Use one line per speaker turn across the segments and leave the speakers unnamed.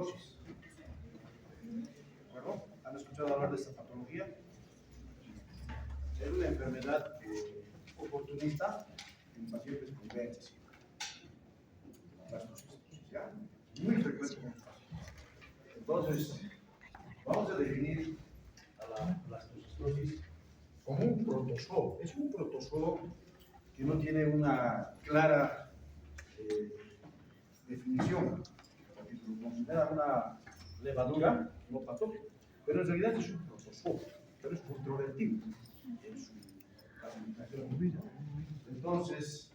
blastocistosis. Bueno, ¿han escuchado hablar de esta patología? Es una enfermedad oportunista en pacientes con VIH. Blastocistosis, ¿ya? Muy frecuente en los pacientes. Entonces, vamos a definir a la blastocistosis como un protozoo. Es un protozoo que no tiene una clara definición, porque se lo considera una levadura no patógena, pero en realidad es un protozoo, pero es controvertido en su clasificación. Entonces,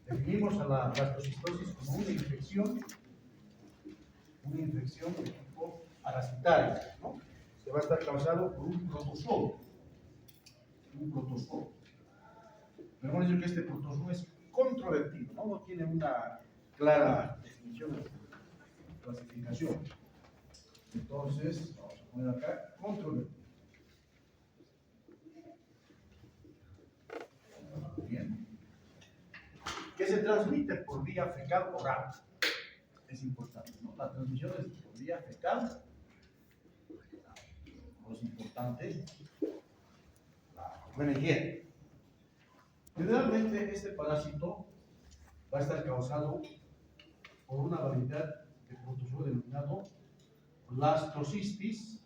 definimos a la blastocistosis como una infección de tipo parasitario, ¿no? Que va a estar causado por un protozoo. Pero vamos a decir que este protozoo es controvertido, ¿no? No tiene una clara definición de clasificación. Entonces, vamos a poner acá controvertido. Bien. Que se transmite por vía fecal oral. Es importante, ¿no? La transmisión es por vía fecal. No es importante. La buena higiene. Generalmente este parásito va a estar causado por una variedad de protozoo denominado blastocystis.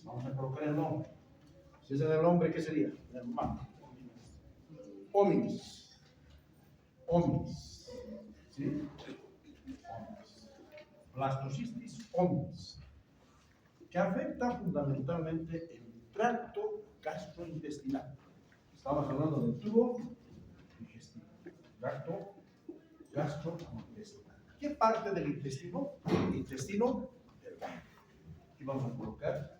Vamos a colocar el nombre. Si es el nombre, ¿qué sería? El humano. Hominis. ¿Sí? Hominis. Blastocystis hominis. Que afecta fundamentalmente el tracto gastrointestinal. Estamos hablando del tubo digestivo. Tracto gastrointestinal. ¿Qué parte del intestino? El intestino delgado. Aquí vamos a colocar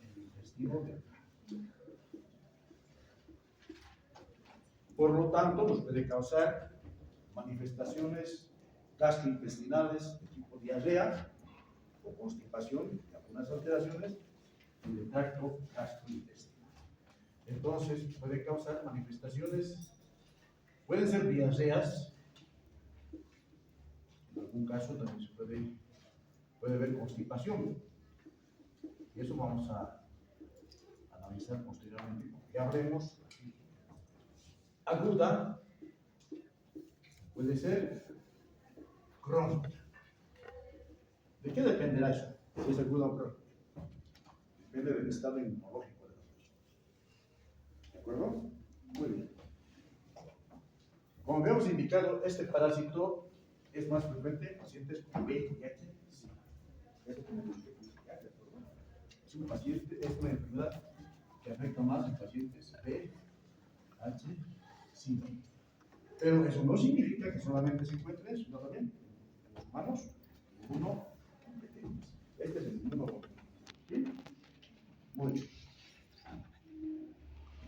el intestino delgado. Por lo tanto, nos puede causar manifestaciones gastrointestinales de tipo diarrea o constipación y algunas alteraciones en el tracto gastrointestinal. Entonces, puede causar manifestaciones, pueden ser diarreas, en algún caso también se puede haber constipación. Y eso vamos a analizar posteriormente, como ya hablemos. Aguda, puede ser crónica. ¿De qué dependerá eso? Si es aguda o crónica. Depende del estado inmunológico de la persona. ¿De acuerdo? Muy bien. Como habíamos indicado, este parásito es más frecuente en pacientes con VIH. Sí. Eso tenemos que explicar, ¿de acuerdo? Es una enfermedad que afecta más en pacientes VIH. Sí. Pero eso no significa que solamente se encuentre eso, sino también en los humanos, inmunocompetentes. Este es el inmunocompetente. ¿Bien? Muy bien.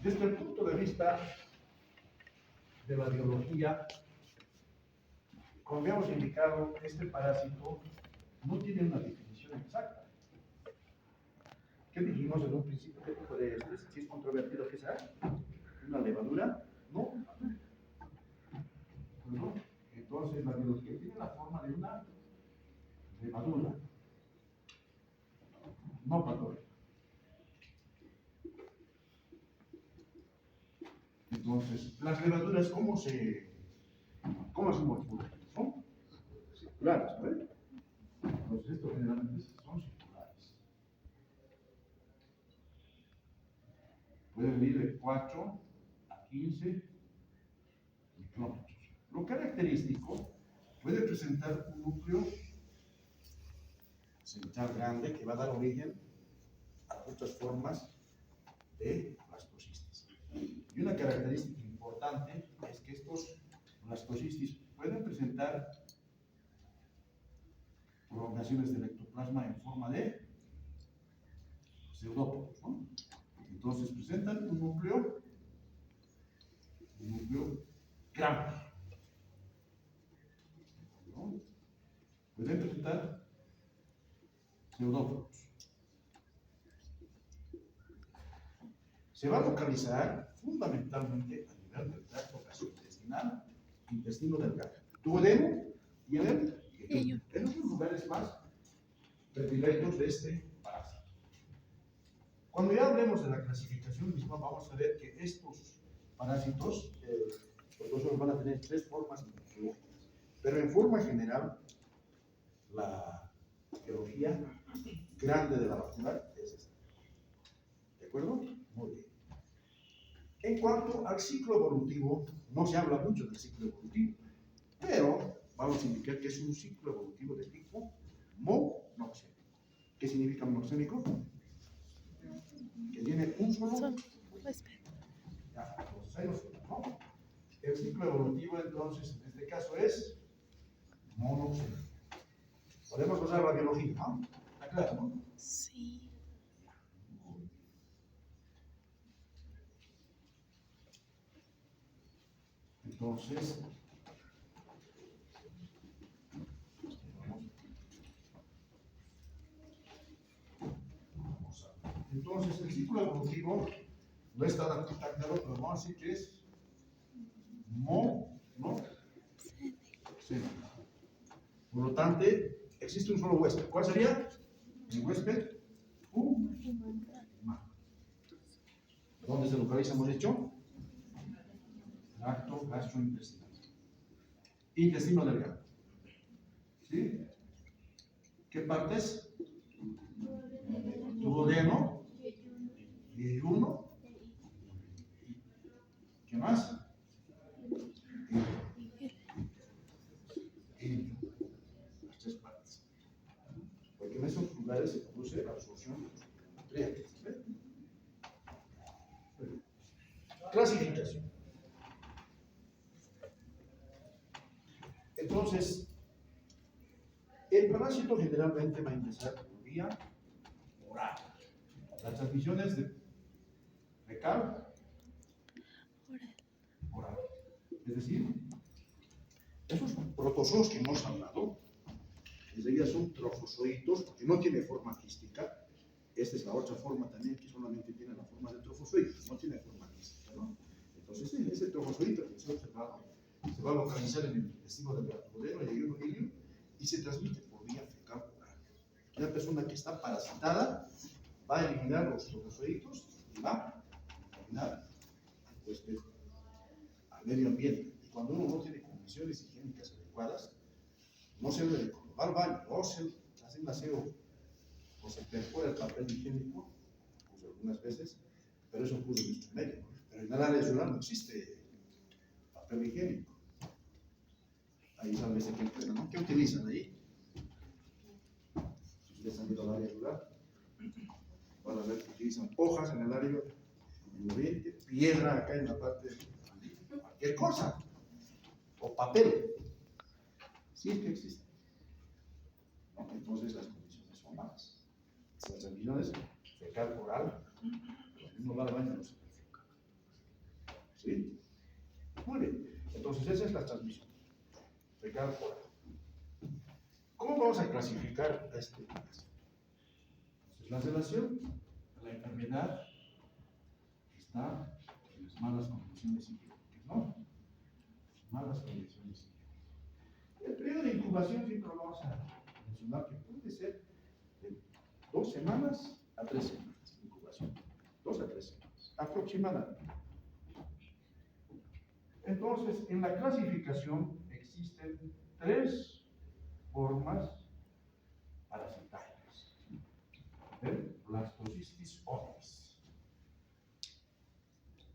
Desde el punto de vista de la biología, como habíamos indicado, este parásito no tiene una definición exacta. ¿Qué dijimos en un principio? ¿Qué tipo de si es controvertido que sea? ¿Una levadura? No. ¿No? Entonces la biología tiene la forma de una levadura no patógena. Entonces, las levaduras, ¿cómo se morfulan? Son circulares, ¿no? Entonces, esto generalmente son circulares. Pueden medir de 4 a 15 micrómetros. Lo característico puede presentar un núcleo central grande que va a dar origen a otras formas de blastocitis. Y una característica importante es que estos blastocitis pueden presentar prolongaciones del ectoplasma en forma de pseudópodos, ¿no? Entonces presentan un núcleo grande, ¿no? Pueden presentar pseudópodos. Se va a localizar fundamentalmente a nivel del tracto gastrointestinal, intestino delgado, duodeno en otros lugares más predilectos de este parásito. Cuando ya hablemos de la clasificación misma, vamos a ver que estos parásitos, los van a tener tres formas biológicas. Pero en forma general, la biología grande de la vacuna es esta. ¿De acuerdo? Muy bien. En cuanto al ciclo evolutivo, no se habla mucho del ciclo evolutivo, pero vamos a indicar que es un ciclo evolutivo de tipo monoxénico. ¿Qué significa monoxénico? Que tiene un solo. Ya, entonces ahí nos queda, ¿no? El ciclo evolutivo, entonces, en este caso es monoxénico. Podemos usar la biología, ¿no? ¿Está claro, no?
Sí.
Entonces, el ciclo evolutivo no está claro, pero vamos a decir que es monoxénico. Por lo tanto, existe un solo huésped. ¿Cuál sería? El huésped humano. ¿Dónde se localiza, hemos dicho? Tracto gastrointestinal. Intestino delgado. ¿Sí? ¿Qué partes? Duodeno, yeyuno. ¿Qué más? Las tres partes. Porque en esos lugares se produce la absorción de nutrientes. Clasificación. Entonces, el parásito generalmente va a ingresar por vía oral. Las transmisiones de fecal oral. Es decir, esos protozoos que hemos hablado, enseguida son trofozoitos, porque no tiene forma quística. Esta es la otra forma también, que solamente tiene la forma de trofozoitos, no tiene forma quística, ¿no? Entonces, ese trofozoito que se va a localizar en el intestino del duodeno, yeyuno, ilio, y se transmite por vía fecal oral. Una persona que está parasitada va a eliminar los trofozoitos y va a contaminar al medio ambiente. Y cuando uno no tiene condiciones higiénicas adecuadas, no se debe va al baño, o se hace un aseo, o se perfora el papel higiénico, pues algunas veces, pero eso ocurre en nuestro medio, ¿no? Pero en el área rural no existe papel higiénico. Ahí sabes de qué empresa, ¿no? ¿Qué utilizan ahí? Si ustedes han ido al área rural, van a ver que utilizan hojas en el área del oriente, piedra acá en la parte de cualquier cosa, o papel, si es que existe. ¿No? Entonces las condiciones son malas. Las transmisiones fecal oral, uno va al baño no se verifica. ¿Sí? Muy bien. Entonces esa es la transmisión fecal oral. ¿Cómo vamos a clasificar a este parásito? Entonces la relación de la enfermedad está en las malas condiciones higiénicas, ¿no? Malas condiciones higiénicas. El periodo de incubación siempre lo vamos a mencionar que puede ser de 2 semanas a 3 semanas de incubación. 2 a 3 semanas, aproximadamente. Entonces, en la clasificación existen 3 formas parasitarias del Blastocystis ovis.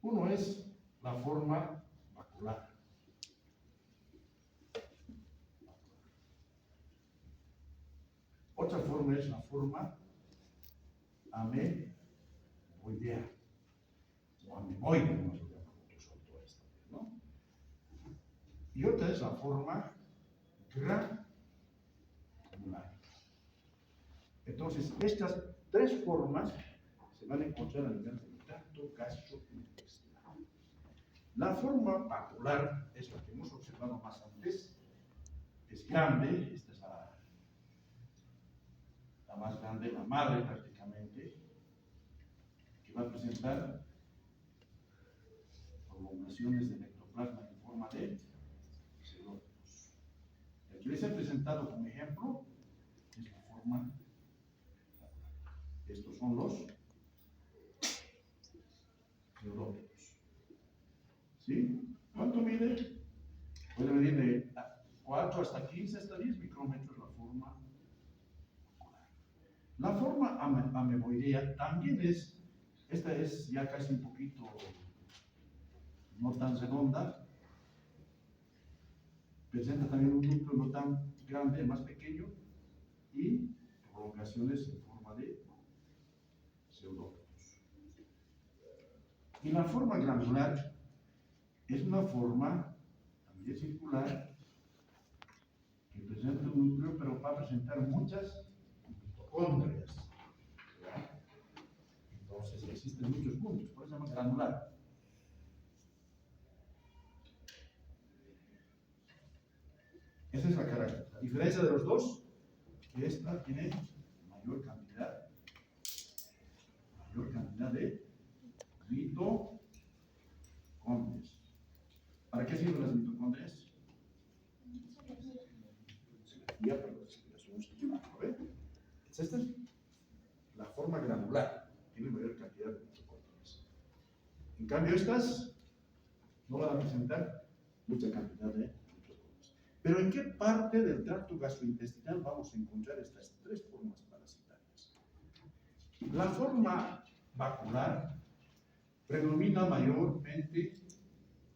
Uno es la forma macular. Otra forma es la forma ameboidea, o amemoide, como se llama otros autores también, ¿no? Y otra es la forma granular. Entonces, estas 3 formas se van a encontrar a nivel del tracto gastrointestinal. La forma macular es la que hemos observado más antes, es grande, esta es la más grande, la madre prácticamente, que va a presentar prolongaciones del ectoplasma en forma de celómeros. que les he presentado como ejemplo es la forma. Estos son los pseudómetros. ¿Sí? ¿Cuánto mide? Puede medir de 4 hasta 15 hasta 10 micrómetros la forma ocular. La forma ameboidea también es, esta es ya casi un poquito no tan redonda, presenta también un núcleo no tan grande, más pequeño, y prolongaciones en forma de pseudómetros. Y la forma granular es una forma también circular que presenta un núcleo, pero va a presentar muchas mitocondrias. Entonces existen muchos puntos, por eso se llama granular. Esa es la característica. La diferencia de los dos, que esta tiene mayor cantidad de mitocondrias. ¿Para qué sirven las mitocondrias? Ya para la respiración estimada, ¿ven? Esta es la forma granular, tiene mayor cantidad de mitocondrias. En cambio, estas no van a presentar mucha cantidad de mitocondrias. Pero ¿en qué parte del tracto gastrointestinal vamos a encontrar estas tres formas parasitarias? La forma vacular predomina mayormente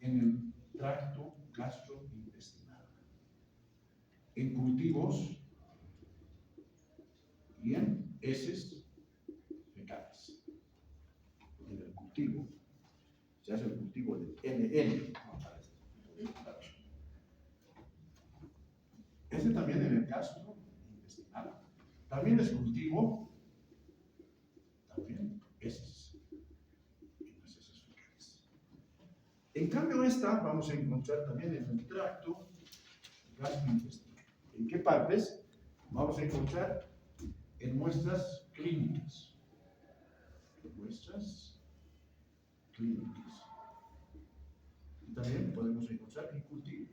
en el tracto gastrointestinal, en cultivos y en heces fecales. En el cultivo se hace el cultivo del NN. Este también en el gastrointestinal. También es cultivo, también heces, en las heces fecales. En cambio, esta vamos a encontrar también en el tracto gastrointestinal. ¿En qué partes? Vamos a encontrar en muestras clínicas. Y también podemos encontrar en cultivo.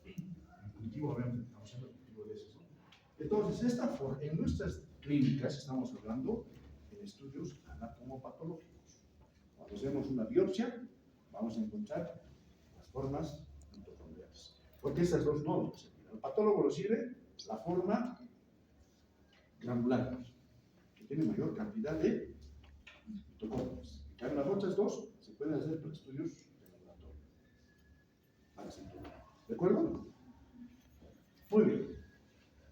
En cultivo, obviamente, estamos haciendo cultivo de heces, ¿no? Entonces, en nuestras clínicas estamos hablando en estudios anatomopatológicos. Cuando hacemos una biopsia, vamos a encontrar las formas mitocondriales. Porque estas dos no, al patólogo lo sirve la forma granular, que tiene mayor cantidad de mitocondrias. En cambio, las otras dos se pueden hacer por estudios de laboratorio. ¿De acuerdo? Muy bien.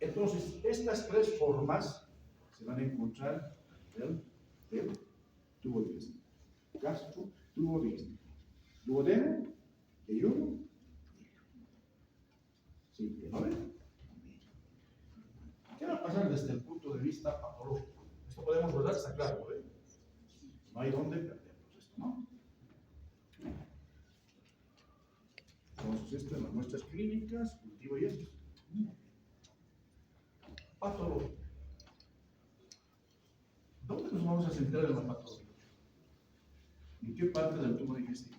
Entonces, estas tres formas se van a encontrar a nivel del tubo digestivo. Gastro, tubo digestivo. Duodeno, yeyuno. Sí, ¿no ven? ¿Qué va a pasar desde el punto de vista patológico? Esto podemos verdad, está claro, ¿eh? No hay dónde perdernos esto, ¿no? Entonces, esto en las muestras clínicas, cultivo y esto. Patología. ¿Dónde nos vamos a centrar en la patología? ¿En qué parte del tubo digestivo?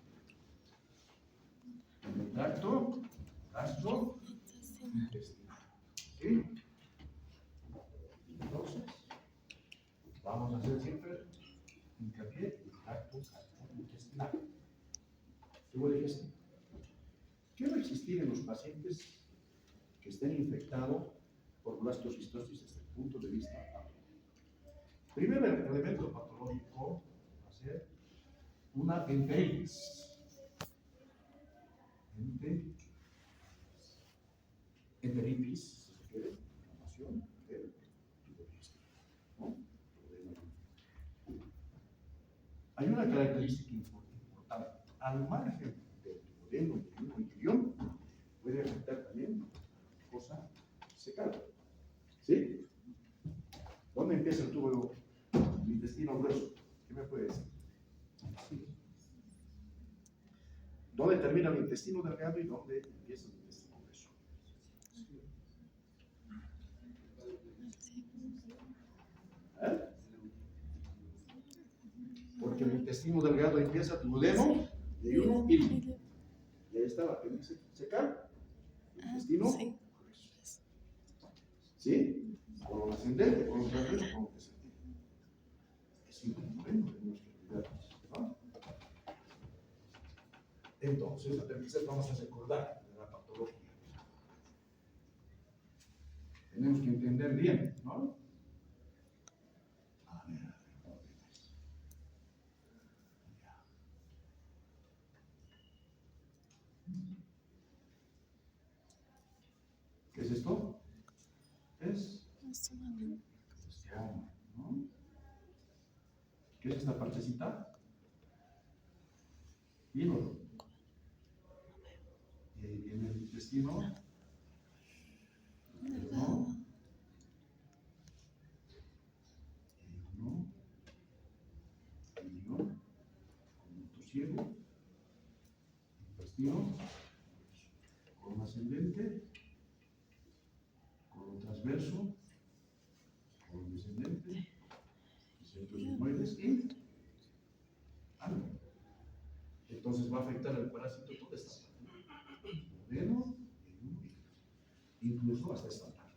En el tracto gastrointestinal. ¿Sí? Entonces, vamos a hacer siempre hincapié en el tracto gastrointestinal. Tubo digestivo. ¿Qué va a existir en los pacientes que estén infectados por blastocistosis desde el punto de vista patológico? Primer elemento patológico va a ser una enteritis. Enteritis, si se quiere, inflamación del tubo digestivo, ¿no? Hay una característica importante. Al margen del duodeno, yeyuno y ilión, puede afectar también fosa fecal. ¿Sí? ¿Dónde empieza el tubo, el intestino grueso? ¿Qué me puede decir? Sí. ¿Dónde termina el intestino delgado y dónde empieza el intestino grueso? ¿Eh? Porque el intestino delgado empieza duodeno, yeyuno, ilión. Y ahí está la apéndice fecal, el intestino grueso. ¿Sí? Colon ascendente, colon transverso, colon descendente. Es incongruente, tenemos que olvidarnos, ¿no? Entonces, a tercera vamos a recordar de la patología. Tenemos que entender bien, ¿no? A ver, ¿qué es esto? Es intestino, ¿no? ¿Qué es esta partecita? Hígado. Y ahí viene el intestino. ¿No? Conducto ciego, intestino, colon ascendente, colon transverso, colon descendente, centros sigmoides y ano. Entonces va a afectar al parásito toda esta parte. Duodeno, incluso hasta esta parte.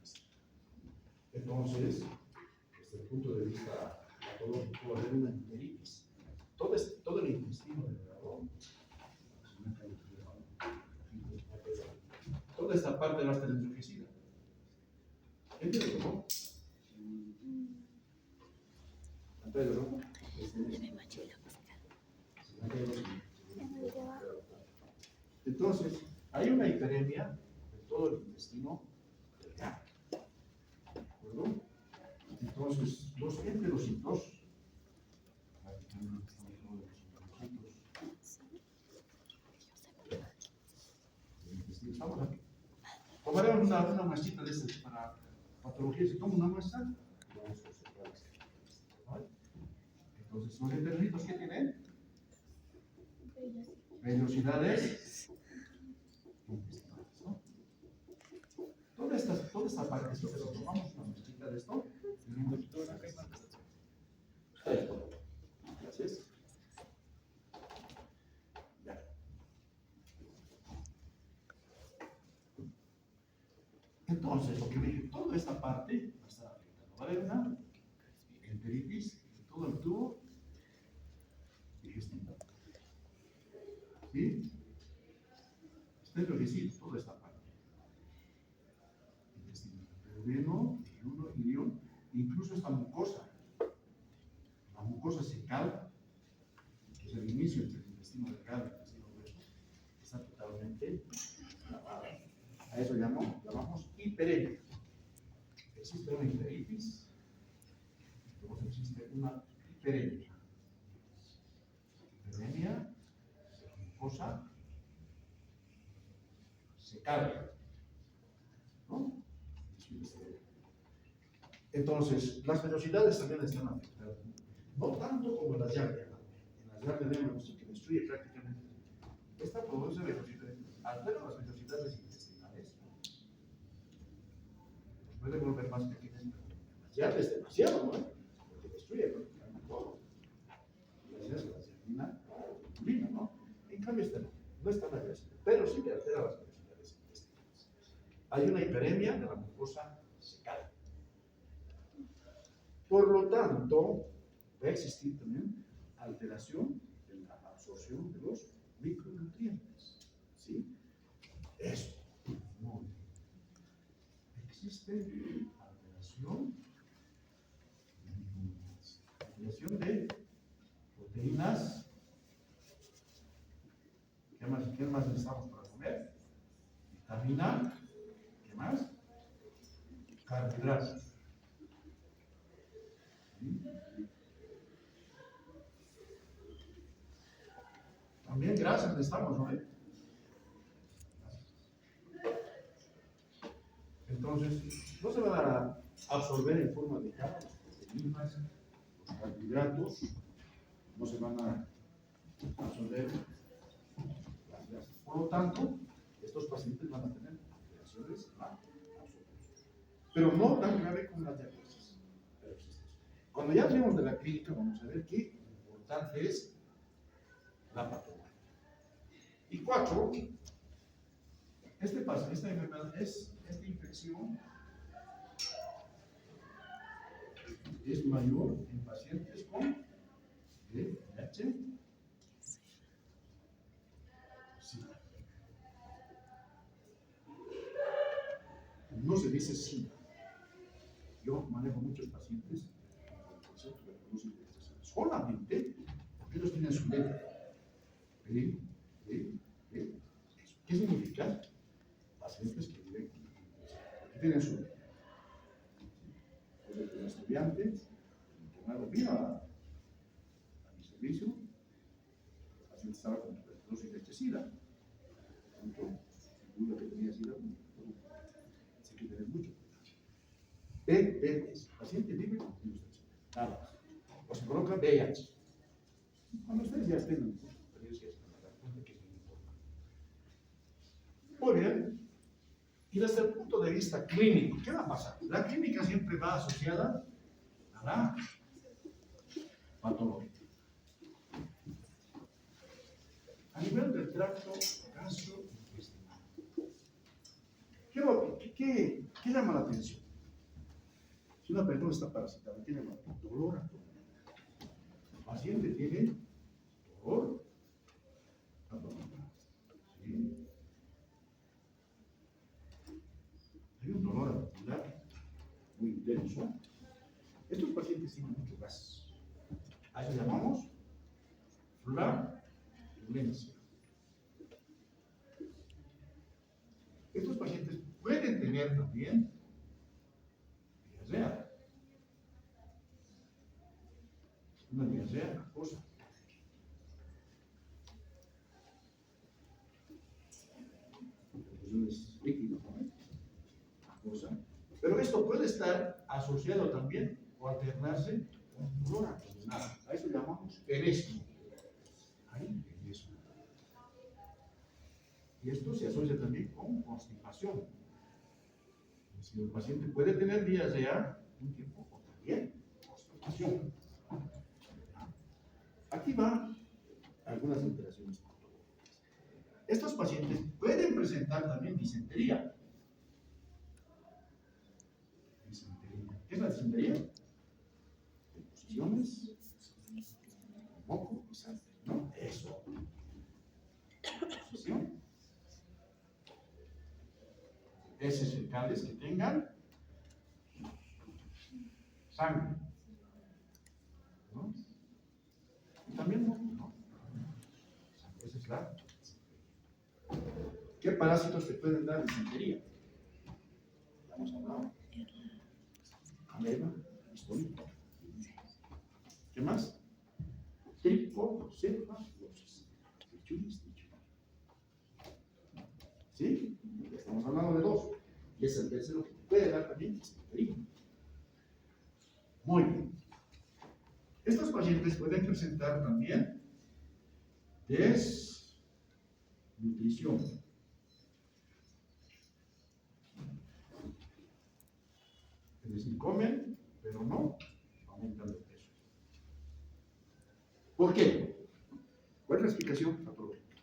Entonces, desde el punto de vista patológico, va a haber una enteritis. Todo el intestino delgado, toda esta parte va a estar enrojecida. ¿Entiendes, no? Pedro, entonces, hay una hiperemia de todo el intestino delgado. ¿De acuerdo? Entonces, los enterocitos, vamos aquí. Tomaremos una muestrita de estas para patología. Si tomo una muestra, vamos a observar esto. Entonces, los enterocitos, ¿qué tienen? Vellosidades intestinales, ¿no? Toda esta partecita, si tomamos una muestrita de esto, tenemos gracias. Ya. Entonces, lo que dije, toda esta parte va a estar afectada. Va a haber una enteritis de todo el tubo digestivo. ¿Sí? Está enrojecido toda esta parte. Intestino, duodeno, ilión, incluso esta mucosa. La mucosa secal, que es el inicio entre el intestino delgado y el intestino grueso, está totalmente lavada. A eso llamamos hiperemia. Existe una hiperitis, luego existe una hiperemia. Hiperemia, mucosa secal, ¿no? Entonces, las vellosidades también están afectadas, no tanto como las yardias. En las yardias que destruye prácticamente. Esta produce velocidades, altera las velocidades intestinales, nos puede volver más pequeñas, pero las yardias es demasiado, ¿no? Porque destruye prácticamente todo. Gracias a la yardina, ¿no? En cambio, esta no es tan agresiva, pero sí que altera las velocidades intestinales. Hay una hiperemia de la mucosa secal. Por lo tanto, va a existir también alteración en la absorción de los micronutrientes. ¿Sí? Eso. Muy bien. Existe alteración de micronutrientes. Alteración de proteínas. ¿Qué más necesitamos para comer? Vitamina. ¿Qué más? Carbohidratos. También grasas necesitamos, ¿no? Entonces, no se van a absorber en forma de las proteínas, los carbohidratos, no se van a absorber las grasas. Por lo tanto, estos pacientes van a tener alteraciones en la absorción. Pero no tan grave como la diabetes. Cuando ya hablemos de la clínica, vamos a ver qué importante es la patología. Y 4, esta enfermedad esta infección es mayor en pacientes con VIH. SIDA. No se dice SIDA. Yo manejo muchos pacientes con tuberculosis de este SIDA. Solamente porque ellos tienen su letra. ¿Qué significa? Pacientes que viven con que tienen su letra. Un estudiante internado vino a mi servicio, el paciente estaba con tuberculosis de SIDA. Duda que tenía SIDA, así que tener mucho cuidado. El paciente vive con virus de SIDA. Nada. O se coloca VIH. Cuando ustedes ya estén en muy bien. Y desde el punto de vista clínico, ¿qué va a pasar? La clínica siempre va asociada a la patología. A nivel del tracto gastrointestinal, ¿qué llama la atención? Si una persona está parasitada, ¿qué llama? Dolor abdominal. El paciente tiene dolor abdominal. ¿Sí? Hay un dolor abdominal muy intenso. Estos pacientes tienen mucho gas. A eso llamamos flatulencia. Estos pacientes pueden tener también diarrea. Una diarrea acuosa. Es líquido, ¿no? Acuosa. Pero esto puede estar asociado también o alternarse con dolor abdominal. A eso llamamos eresmo. Ahí, eresmo. Y esto se asocia también con constipación. Es decir, el paciente puede tener diarrea un tiempo o también constipación. Aquí van algunas alteraciones patológicas. Estos pacientes pueden presentar también disentería. ¿Qué es la disentería? Deposiciones, moco y sangre, ¿no? Eso. Deposición. Heces fecales que tengan sangre, ¿no? Y también moco, ¿no? Esa es la. ¿Qué parásitos te pueden dar disentería? Ya hemos hablado. Ameba, histórico. ¿Qué más? Tricocefalosis. ¿Sí? Estamos hablando de dos. Y es el tercero que puede dar también disentería. Muy bien. Estos pacientes pueden presentar también desnutrición. Es decir, comen, pero no aumentan de peso. ¿Por qué? ¿Cuál es la explicación patológica?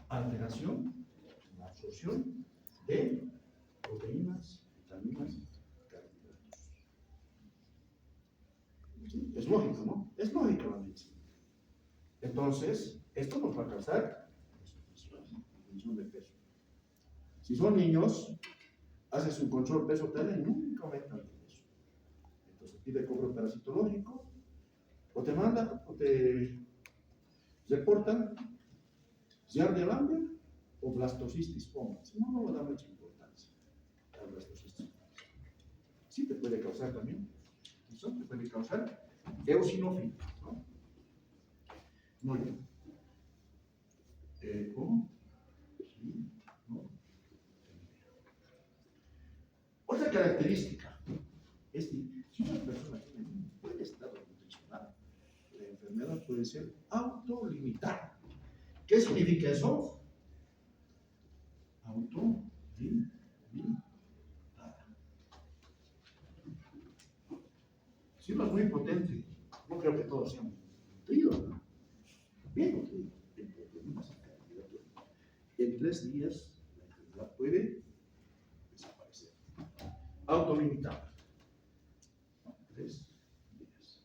Alteración en la absorción de proteínas, vitaminas, carbohidratos. ¿Sí? Es lógico, ¿no? Es lógica la medicina. Entonces, esto nos va a causar disminución de peso. Si son niños, haces un control peso-talla y nunca aumentan de peso. Entonces pide cobro parasitológico, o te mandan, o te reportan Giardia-Lambert o blastocitis ombres. No le da mucha importancia a la blastocitis. Sí te puede causar también, eso te puede causar eosinofilia, ¿no? Muy bien. Otra característica es que si una persona tiene un buen estado nutricional, la enfermedad puede ser autolimitada. ¿Qué significa eso? Autolimitada. Si uno es muy potente, no creo que todos sean nutridos, ¿no? Bien nutridos. En 3 días la enfermedad puede desaparecer. autolimitado. 3 días.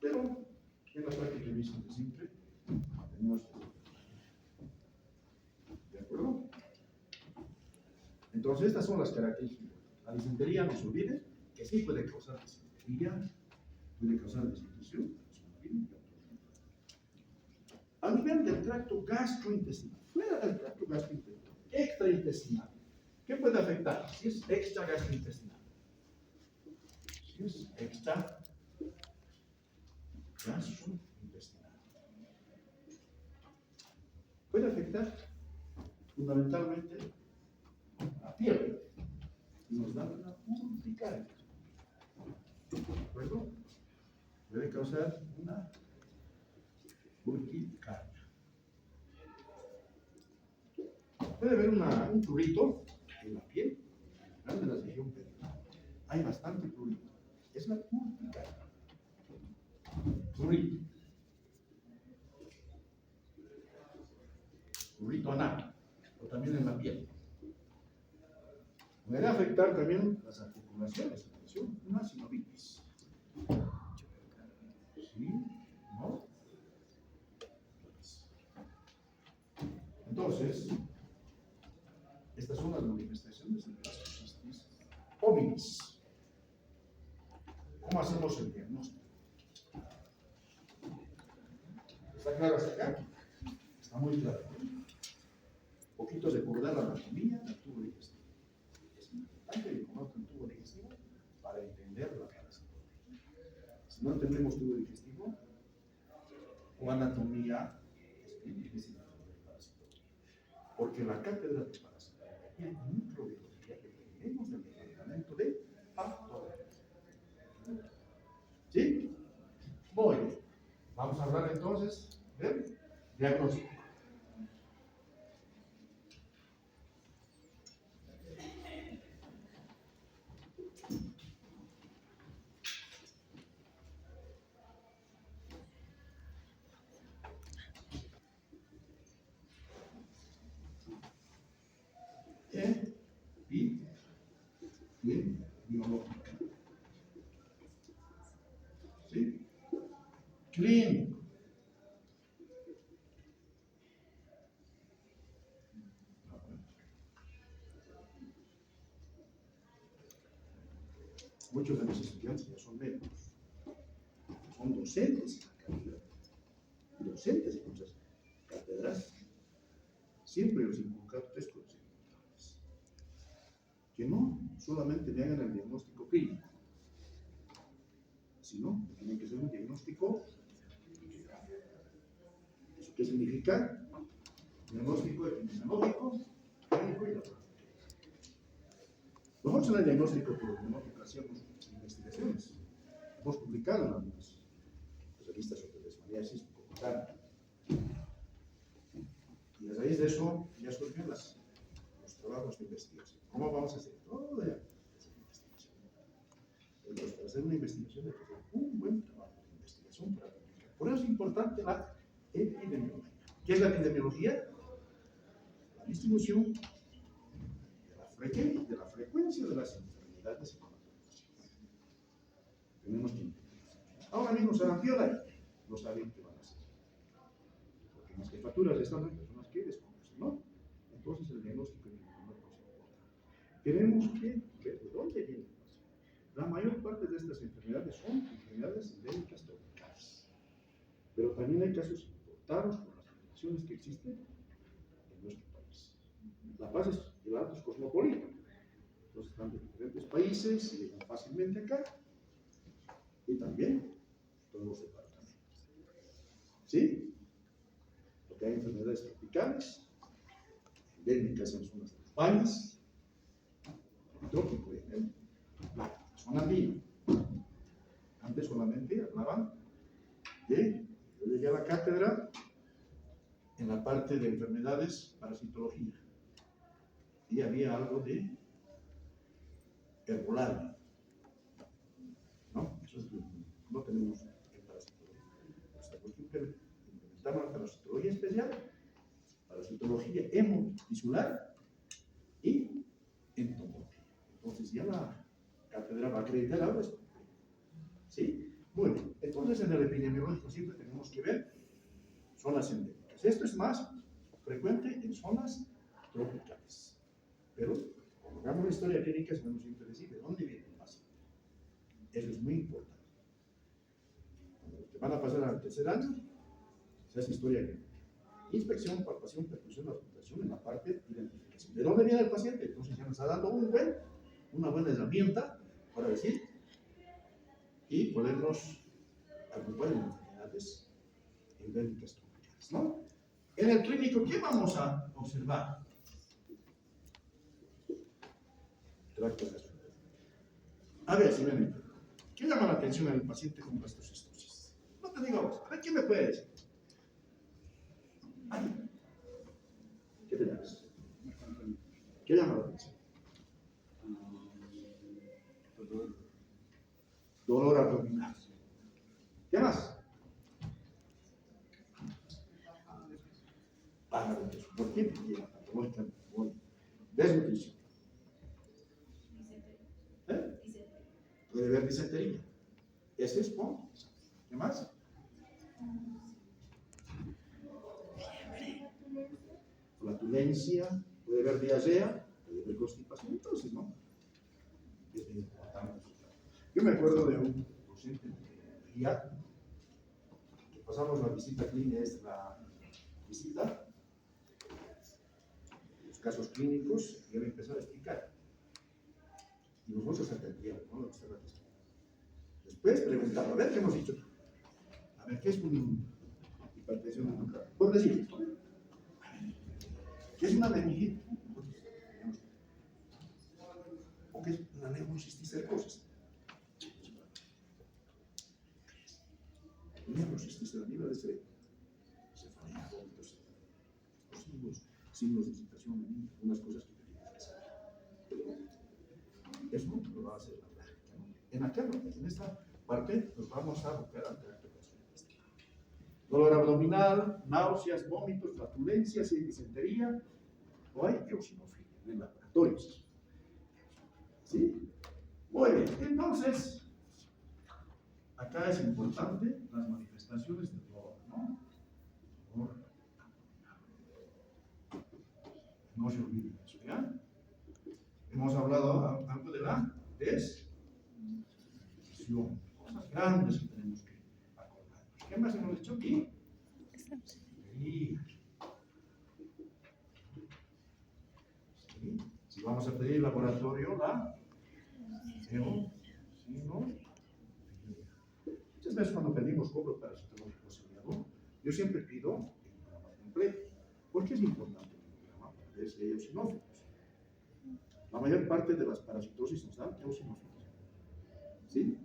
Pero en la práctica es simple. Tenemos. ¿De acuerdo? Entonces, estas son las características. La disentería, no se olvide, que sí puede causar disentería, puede causar desinfección, a nivel del tracto gastrointestinal, fuera del tracto gastrointestinal, extraintestinal, ¿qué puede afectar? Si es extra gastrointestinal. Si es extra gastrointestinal. Puede afectar fundamentalmente la piel y nos da una urticaria. ¿De acuerdo? Puede causar una urticaria. Puede haber un prurito en la piel, en la región perineal. Hay bastante prurito. Es la urticaria. Prurito. Prurito anal, o también en la piel. Puede afectar también las articulaciones, atención, una sinovitis. ¿Sí? ¿No? Entonces, estas son las manifestaciones de la cistitis ovinis. ¿Cómo hacemos el diagnóstico? ¿Está claro hasta acá? Está muy claro. Un poquito de recordar la anatomía del tubo digestivo. Es importante que conozcan el tubo digestivo para entender la parasitología. Si no entendemos tubo digestivo o anatomía, es bien difícil entender parasitología. Porque la cátedra de parasitología y microbiología que tenemos del departamento de patología. ¿Sí? Muy bien. Vamos a hablar entonces del diagnóstico. Biológica. ¿Sí? Clínico. Muchos de mis estudiantes ya son médicos, son docentes en la cátedra, docentes en muchas cátedras. Siempre los inculcado tres cosas importantes: que no solamente me hagan el diagnóstico clínico, sino que tiene que ser un diagnóstico. ¿Eso qué significa? Diagnóstico epidemiológico, clínico y laboratorio. Nosotros en el diagnóstico epidemiológico hacíamos investigaciones. Hemos publicado en algunas revistas sobre leishmaniasis bucodental. Y a raíz de eso ya surgen los trabajos de investigación. ¿Cómo vamos a hacer toda esa investigación? Entonces, para hacer una investigación hay que hacer un buen trabajo de investigación para publicar. Por eso es importante la epidemiología. ¿Qué es la epidemiología? La distribución de la frecuencia de las enfermedades hematomáticas. Tenemos que entender. Ahora mismo se dan piola, no saben qué van a hacer. Porque en las jefaturas están las personas que desconocen, ¿no? Entonces el diagnóstico epidemiológico es importante. Tenemos que ver de dónde viene el paciente. La mayor parte de estas enfermedades son enfermedades endémicas tropicales. Pero también hay casos importados por las condiciones que existen en nuestro país. La Paz es el alto cosmopolita. Entonces están de diferentes países y llegan fácilmente acá. Y también todos los departamentos. ¿Sí? Porque hay enfermedades tropicales, endémicas en zonas de los valles, el trópico y en el la zona andina. Antes solamente hablaban de, yo llegué a la cátedra en la parte de enfermedades parasitología. Y había algo de herbolaria. ¿No? Eso es, no tenemos en parasitología. Hasta que implementamos la parasitología especial, parasitología hemotisular y entomología. Entonces ya la cátedra va a acreditar ahora esto. ¿Sí? Muy bien. Entonces en el epidemiológico siempre tenemos que ver zonas endémicas. Esto es más frecuente en zonas tropicales. Pero, como hagamos la historia clínica, es menos siempre decir de dónde viene el paciente. Eso es muy importante. Cuando te van a pasar al tercer año, se hace historia clínica. Inspección, palpación, percusión, auscultación en la parte de identificación. ¿De dónde viene el paciente? Entonces ya nos está dando una buena herramienta para decir y podernos agrupar en enfermedades endémicas tropicales, ¿no? En el clínico, ¿qué vamos a observar? Tracto gastrointestinal. A ver, si ven, ¿qué llama la atención al paciente con gastrocistosis? No te digo vos, a ver, ¿quién me puede decir? Ay, ¿qué te llamas? ¿Qué llama la atención? Dolor abdominal. ¿Qué más? ¿Por qué? Desnutrición. ¿Eh? Puede haber disentería. Ese es ¿no? ¿Qué más? Flatulencia, puede haber diarrea, puede haber constipación, entonces, ¿no? Es bien importante. Yo me acuerdo de un paciente de guía, que pasamos la visita clínica, es la visita, los casos clínicos, y él empezó a explicar. Y nosotros atendíamos, ¿no? Después preguntaba, a ver, ¿qué hemos dicho? A ver, ¿qué es una hipertensión intramuscular? Por decir esto, ¿no? ¿Qué es una meningitis? ¿O qué es una neumocisticercosis? Neumocistitis a nivel de cerebro. Cefalea, vómitos, signos de excitación, unas cosas que tenemos que saber. Pero eso lo va a hacer la práctica, ¿no? En esta parte nos vamos a buscar al tracto gastrointestinal. Dolor abdominal, náuseas, vómitos, flatulencias y disentería. O hay eosinofilia en laboratorios. ¿Sí? Muy bien, entonces, acá es importante las manifestaciones de dolor, ¿no? Dolor abdominal. No se olviden eso, ¿ya? Hemos hablado algo de la desnutrición, cosas grandes que tenemos que acordar. ¿Qué más hemos dicho aquí? Sí. Si vamos a pedir laboratorio, muchas veces cuando pedimos cobro parasitológico seriado, yo siempre pido el programa completo. ¿Por qué es importante el programa? Es de eosinófilos. La mayor parte de las parasitosis nos dan eosinófilos. ¿Sí?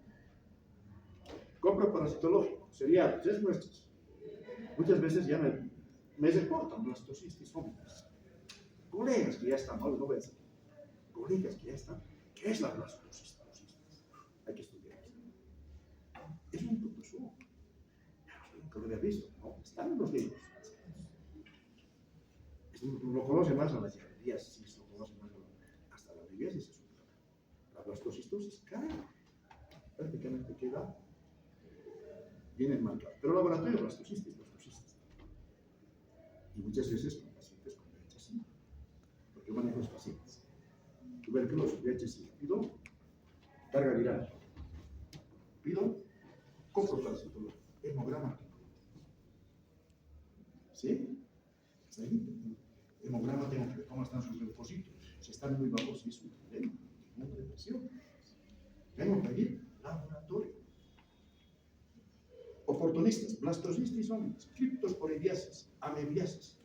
Compro parasitológico seriado, 3 muestras. Muchas veces ya me reportan blastocitis ómicas. Colegas que ya están, no voy a decir, colegas que ya están, ¿qué es la blastocitis? Hay que estudiar esto. Es un protozoo. Nunca lo había visto, ¿no? Están en los libros. Lo conoce más a las diarreías, sí, lo conoce más hasta la libiasis. La blastocistosis cae, prácticamente queda bien enmarcada. Pero laboratorio de blastocitis. Y muchas veces con pacientes con VIH, porque manejo los pacientes. Tuberculosis, VIH, pido carga viral, pido coproparasitología, hemograma. ¿Sí? ¿Sí? Hemograma tengo que ver cómo están sus leucocitos. Si están muy bajos, es un problema, una depresión. Tengo que ir laboratorio. Oportunistas, blastocitis ómicas, criptosporidiasis, amebiasis,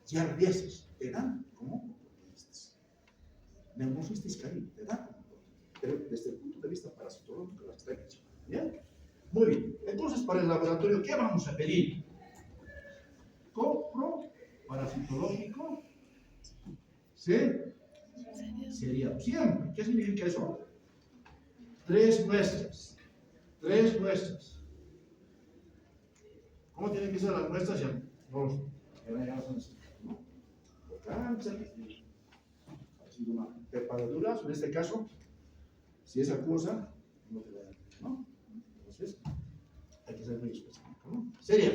giardiasis, te dan como oportunistas. Neumocitis cari, te dan como oportunistas. Pero desde el punto de vista parasitológico, las está hecho. ¿Bien? Muy bien. Entonces, para el laboratorio, ¿qué vamos a pedir? Coproparasitológico seriado. Siempre. ¿Qué significa eso? 3 muestras. 3 muestras. ¿Cómo tienen que ser las muestras? Ya no cáncer, ha sido una pepa de durazno, en este caso, Si es acuosa, no te va a dar, ¿no? Entonces, hay que ser muy específico, ¿no? Sería.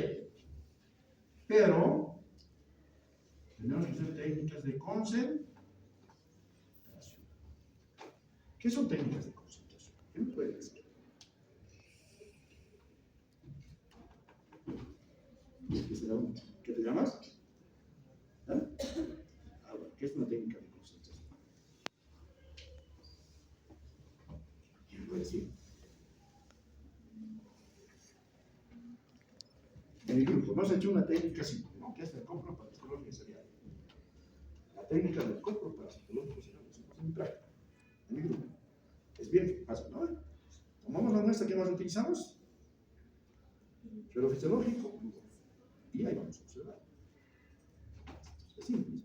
Pero, tenemos que hacer técnicas de concentración. ¿Qué son técnicas de concentración? ¿Qué me puede decir? ¿Qué te llamas? ¿Ah? Bueno, ¿qué es una técnica de concentración? ¿Quién puede decir? En el grupo hemos hecho una técnica simple, ¿no? Que es el cómputo parapsicológico serial. La técnica del cómputo parapsicológico serial es muy práctica. En el grupo. Es bien fácil, ¿no? Tomamos la muestra que más utilizamos, suelo fisiológico, y ahí vamos a observar. Es simple.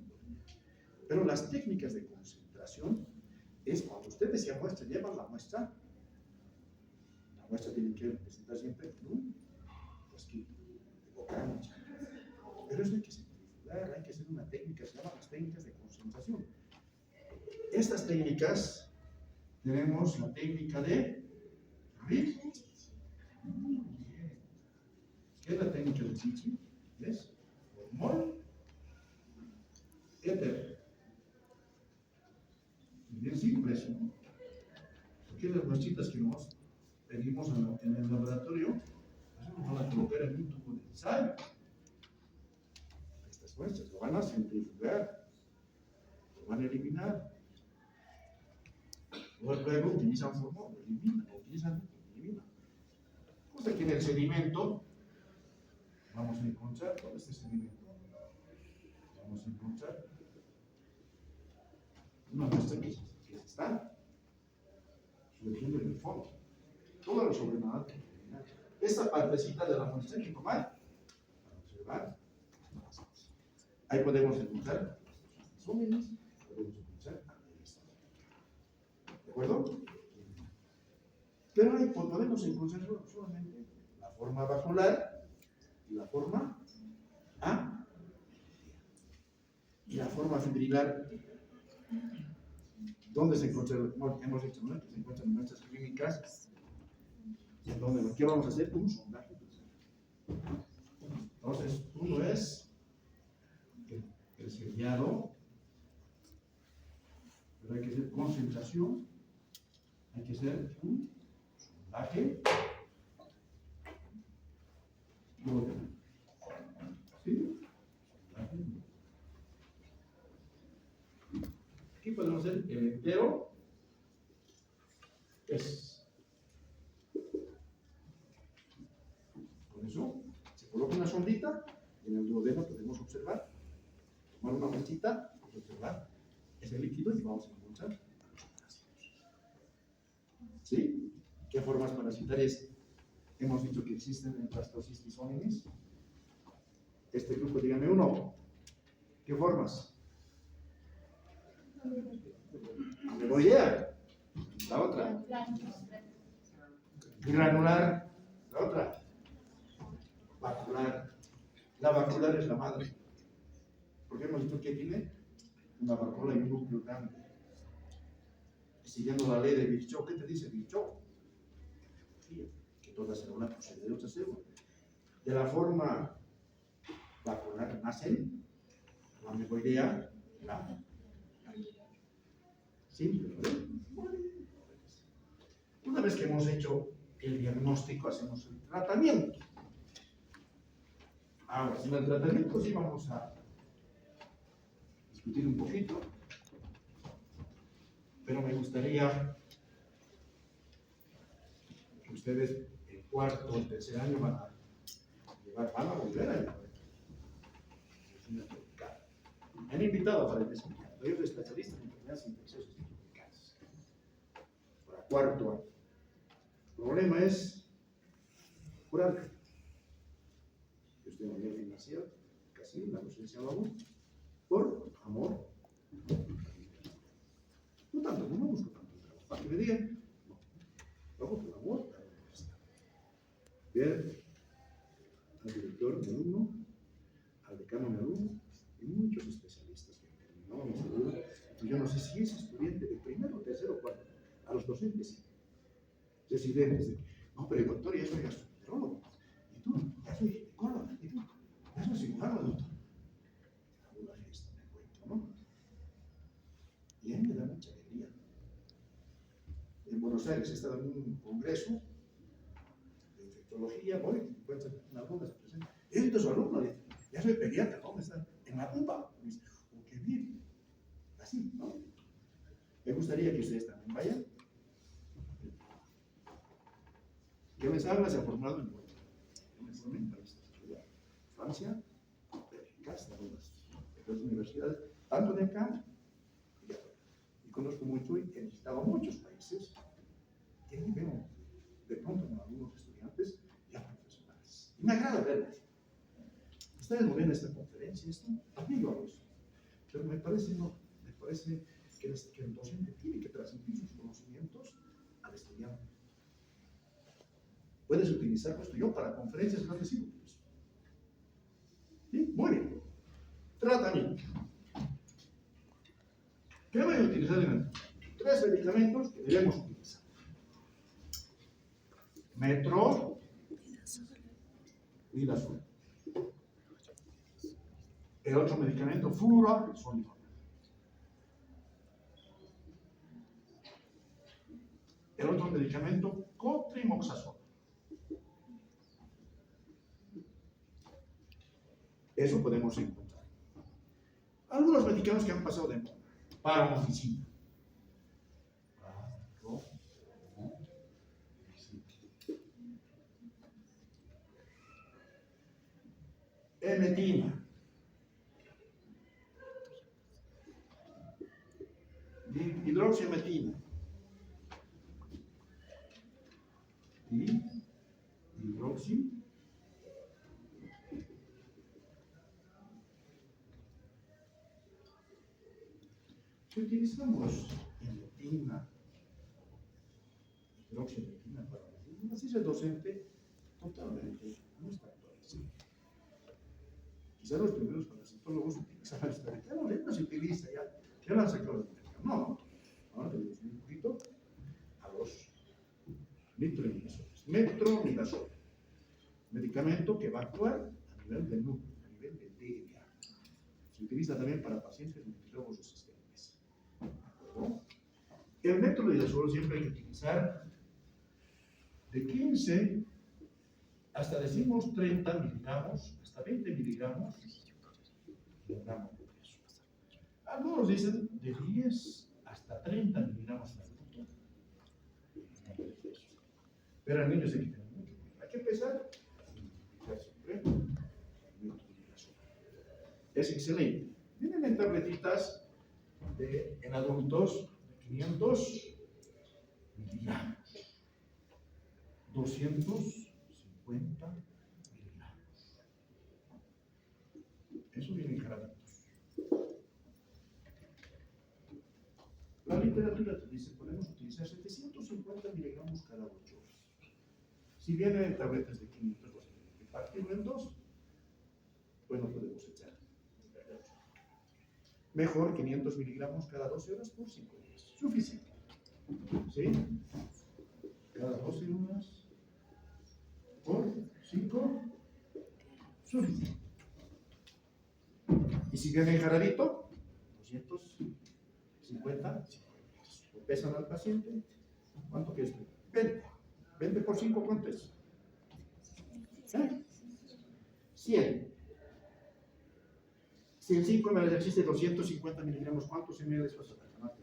Pero las técnicas de concentración es cuando ustedes ya muestran, llevan la muestra tiene que presentar siempre en un frasquito de boca. Pero eso hay que centrifugar, hay que hacer una técnica, se llaman las técnicas de concentración. Estas técnicas, tenemos la técnica de ¿qué es la técnica del Sitchi? Es formol, éter. Bien simple eso, ¿no? Porque las muestritas que nos pedimos en el laboratorio, nos van a colocar en un tubo de ensayo. Estas muestras lo van a centrifugar, lo van a eliminar. Luego utilizan formol, lo eliminan, eliminan. Cosa que en el sedimento vamos a encontrar todo este sedimento. Vamos a encontrar una muestra que se está surgiendo en el fondo. Todo lo sobrenatural. Esta partecita de la muestra hay que tomar para observar. Ahí podemos encontrar los resúmenes, podemos encontrar ¿de acuerdo? Pero ahí podemos encontrar solamente la forma vascular y la forma A y la forma fibrilar. ¿Dónde se encuentra? Hemos dicho, ¿no? Que se encuentran en nuestras clínicas. En donde ¿qué vamos a hacer? Un sondaje. Entonces, uno es el sellado, pero hay que hacer concentración, hay que hacer un sondaje. ¿Sí? Aquí podemos hacer el entero. Con eso se coloca una sondita y en el duodeno podemos observar, tomar una muestrita, observar ese líquido y vamos a encontrar. ¿Sí? ¿Qué formas parasitarias hemos dicho que existen en Blastocystis hominis? Este grupo, dígame uno. ¿Qué formas? Ameboidea. La otra. Granular. La otra. Vacular. La vacular es la madre. Porque hemos dicho que tiene una vacula y un núcleo grande. Siguiendo la ley de Virchow, ¿qué te dice Virchow? Que toda célula procede de otra célula. De la forma vacular nacen la ameboidea, la simple, ¿no? Una vez que hemos hecho el diagnóstico, hacemos el tratamiento. Ahora, en el tratamiento sí vamos a discutir un poquito, pero me gustaría que ustedes el cuarto, el tercer año van a volver a llevar. Me han invitado para el desarrollo. Yo soy especialista en enfermedades infecciosas tropicales. Para cuarto año. El problema es curar. Usted no había nacido, casi la docencia aún, por amor. No tanto, no busco tanto trabajo. Para que me digan, no, lo hago por amor a la universidad. Ver al director de alumno, al decano de alumno, y muchos especialistas que han terminado mi seguro. Y yo no sé si es estudiante de primero, tercero o cuarto. a los docentes. Sí. Residentes de, no, pero doctor, ya soy gastroenterólogo, y tú, ya soy ginecólogo, y tú, ya soy cirujano, doctor. Alguna vez me encuentro, ¿no? Y a mí me da mucha alegría. En Buenos Aires he estado en un congreso de infectología, voy, encuentro una alumna, se presenta, y su alumno, dice, ya soy pediatra, ¿dónde está? En la UPA. Me dice, oh, qué bien. Así, ¿no? Me gustaría que ustedes también vayan. Que les habla se ha formado en Europa. Yo me formé en París, Francia, Bélgica, en las universidades, tanto de acá y afuera. Y conozco mucho y he visitado muchos países que ahí veo de pronto con algunos estudiantes ya profesionales. Y me agrada verlos. Ustedes no ven esta conferencia, esto, también lo hago. Pero me parece que el docente tiene que transmitir sus conocimientos al estudiante. Puedes utilizar esto yo para conferencias grandes y grupos. ¿Sí? Muy bien. Tratamiento. ¿Qué voy a utilizar en el? 3 medicamentos que debemos utilizar. Metro, Lidazol. El otro medicamento, fluorosolidol. El otro medicamento, cotrimoxazol. Eso podemos encontrar. Algunos medicamentos que han pasado de moda. Paramoxicina. Emetina. Hidroxiemetina. Y hidroxi. Si utilizamos emetina, hidroxiemetina para la así el docente totalmente no está actualizado. Quizá los primeros parasitólogos utilizaban esta ya no se utiliza, ya la han sacado del mercado. No, ahora tenemos un poquito a los metronidazol, medicamento que va a actuar a nivel del núcleo, a nivel del DNA. Se utiliza también para pacientes nutriólogos resistentes. ¿No? El metronidazol siempre hay que utilizar de 15 hasta decimos 30 miligramos, hasta 20 miligramos de gramo de peso. Algunos dicen de 10 hasta 30 miligramos de peso. Pero en niños hay que tener mucho cuidado. Hay que empezar siempre. Es excelente. Vienen en tabletitas en adultos de 500 miligramos. 250 miligramos. Eso viene en jarabitos. La literatura te dice, podemos utilizar 750 miligramos cada 8 horas. Si vienen en tabletas de 500, pues hay que partirlo en 2, pues no podemos echar. Mejor 500 miligramos cada 12 horas por 5 días. Suficiente. ¿Sí? Cada 12 horas por 5, suficiente. Y si viene en jarabito, 250, pesan al paciente, ¿cuánto que es? 20. 20 por 5, ¿cuánto es? 100. Si en 5 ml existe 250 miligramos, ¿cuántos ml vas a tomar?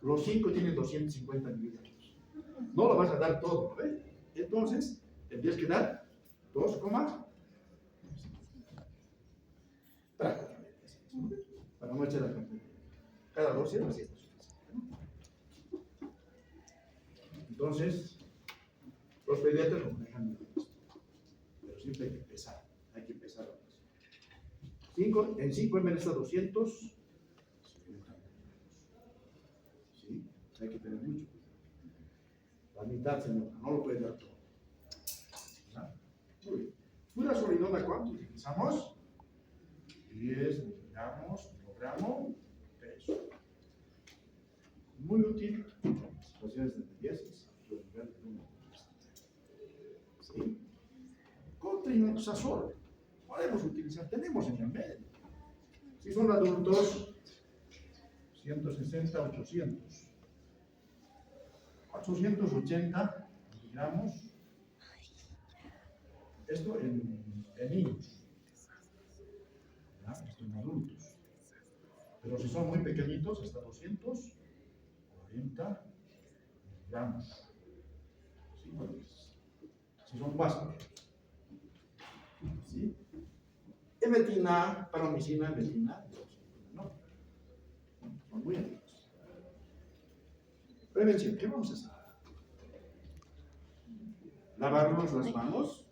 Los 5 tienen 250 miligramos. No lo vas a dar todo, ¿eh? Entonces, tendrías que dar 2, prácticamente. Para no echar la cantidad. Cada 12 horas es suficiente. Entonces, los pediatras lo manejan bien esto. Pero siempre hay que pesar. Hay que pesar. En 5 ml está 200. ¿Sí? Hay que tener mucho cuidado. La mitad, señora, no lo puede dar todo. ¿Ah? Muy bien. Fluorosolidol, ¿a cuánto utilizamos? 10 miligramos, kilogramo, peso. muy útil en situaciones de emergencias, ¿sí? Con trinexazol podemos utilizar, tenemos en el medio. Si son adultos, 160, 800. 880 miligramos. Esto en niños, ¿verdad? Esto en adultos. Pero si son muy pequeñitos, hasta 240 miligramos. ¿Sí? Si son más pequeños. ¿Sí? Emetina, paromicina, emetina, no. Son muy antiguos. Prevención, ¿qué vamos a hacer? Lavarnos las manos,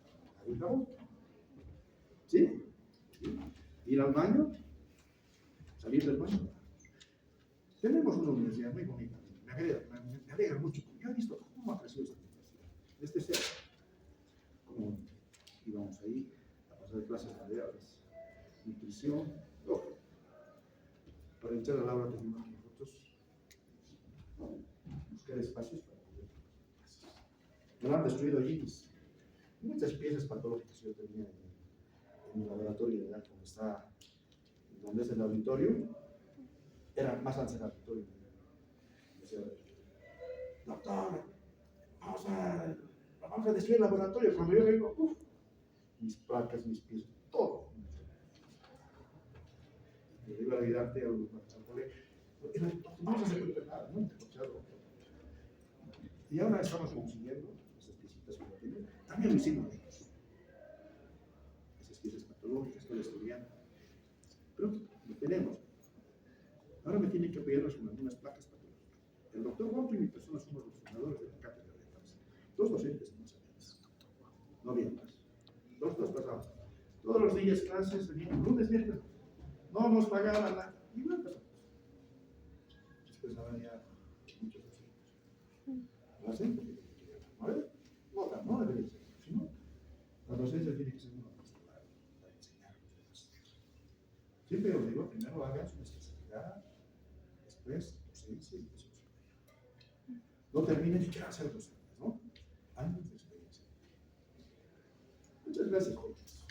¿sí? Ir al baño, salir del baño. Tenemos una universidad muy bonita, me alegra mucho. Yo he visto cómo ha crecido esta universidad. Desde cero. Como íbamos ahí a pasar clases variadas, nutrición, todo. Para entrar al aula tenemos que nosotros buscar espacios para poder hacer clases. Me han destruido allí muchas piezas patológicas que yo tenía en mi laboratorio, ¿verdad? Donde es el auditorio, era más antes el auditorio. Decía, doctor, vamos a destruir el laboratorio. Cuando yo digo, mis placas, mis piezas, todo. Y iba a ayudarte al colegio. Vamos a hacer nada, muy escuchado. Y ahora estamos consiguiendo esas piecitas que no tienen. También lo hicimos nosotros. Esas piezas patológicas que estudiando. Pero lo tenemos. Ahora me tienen que apoyarnos con algunas placas patológicas. El doctor Juan y mi persona somos los fundadores de la cátedra de cáncer. Dos docentes más o menos. No había más. Dos pasados. Todos los días clases, venían lunes, viernes. No nos pagaban nada. Y bueno, pasamos. Después ahora ya muchos docentes. Lo hacen porque tienen que ganar. ¿No ves? No debería ser. Si no, la docencia tiene que ser una para enseñar a los demás. Siempre os digo, primero hagan su especialidad, después docencia y después superior. No terminen y quieran ser docentes, ¿no? Años de experiencia. Muchas gracias, jóvenes.